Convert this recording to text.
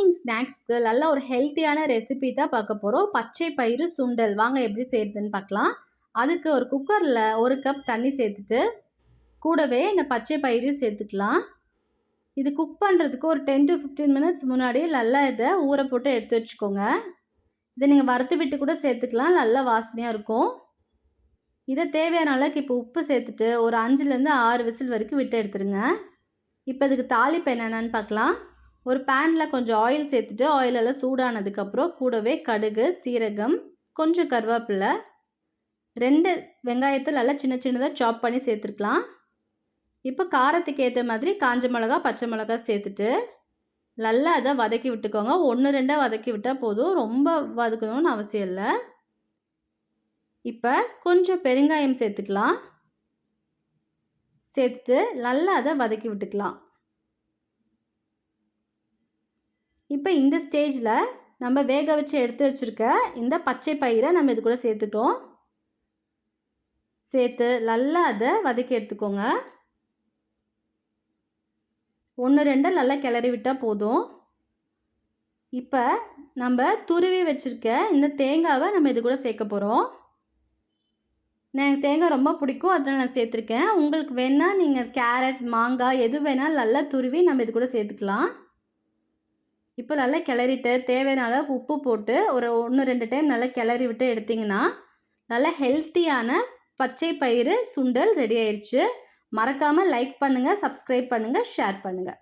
Evening ஸ்நாக்ஸ்க்கு நல்ல ஒரு ஹெல்த்தியான ரெசிபி தான் பார்க்க போகிறோம். பச்சை பயிறு சுண்டல் வாங்க எப்படி செய்கிறதுன்னு பார்க்கலாம். அதுக்கு ஒரு குக்கரில் 1 கப் தண்ணி சேர்த்துட்டு கூடவே இந்த பச்சை பயிரையும் சேர்த்துக்கலாம். இது குக் பண்ணுறதுக்கு ஒரு 10 to 15 மினிட்ஸ் முன்னாடி நல்லா இதை ஊற போட்டு எடுத்து வச்சுக்கோங்க. இதை நீங்கள் வறுத்து விட்டு கூட சேர்த்துக்கலாம், நல்ல வாசனையாக இருக்கும். இதை தேவையான அளவுக்கு இப்போ உப்பு சேர்த்துட்டு ஒரு 5லேருந்து 6 விசில் வரைக்கும் விட்டு எடுத்துருங்க. இப்போ இதுக்கு தாளிப்பு என்னென்னு பார்க்கலாம். ஒரு பேனில் கொஞ்சம் ஆயில் சேர்த்துட்டு ஆயில் எல்லாம் சூடானதுக்கப்புறம் கூடவே கடுகு, சீரகம், கொஞ்சம் கருவேப்பிலை, 2 வெங்காயத்தை நல்லா சின்ன சின்னதாக சாப் பண்ணி சேர்த்துருக்கலாம். இப்போ காரத்துக்கு ஏற்ற மாதிரி காஞ்ச மிளகா, பச்சை மிளகா சேர்த்துட்டு நல்லா அதை வதக்கி விட்டுக்கோங்க. 1 2 வதக்கி விட்டால் போதும், ரொம்ப வதக்கணும்னு அவசியம் இல்லை. இப்போ கொஞ்சம் பெருங்காயம் சேர்த்துக்கலாம். சேர்த்துட்டு நல்லா அதை வதக்கி விட்டுக்கலாம். இப்போ இந்த ஸ்டேஜில் நம்ம வேக வச்சு எடுத்து வச்சுருக்க இந்த பச்சை பயிரை நம்ம இது கூட சேர்த்துட்டோம். சேர்த்து நல்லா அதை வதக்கி எடுத்துக்கோங்க. 1 2 நல்லா கிளறி விட்டால் போதும். இப்போ நம்ம துருவி வச்சுருக்க இந்த தேங்காவை நம்ம இது கூட சேர்க்க போகிறோம். எனக்கு தேங்காய் ரொம்ப பிடிக்கும், அதனால் நான் சேர்த்துருக்கேன். உங்களுக்கு வேணால் நீங்கள் கேரட், மாங்காய் எது வேணாலும் நல்லா துருவி நம்ம இது கூட சேர்த்துக்கலாம். இப்போ நல்லா கிளறிட்டு தேவையான அளவு உப்பு போட்டு ஒரு 1 2 டைம் நல்லா கிளறி விட்டு எடுத்திங்கன்னா நல்லா ஹெல்த்தியான பச்சை பயிறு சுண்டல் ரெடி ஆயிடுச்சு. மறக்காமல் லைக் பண்ணுங்கள், சப்ஸ்கிரைப் பண்ணுங்கள், ஷேர் பண்ணுங்கள்.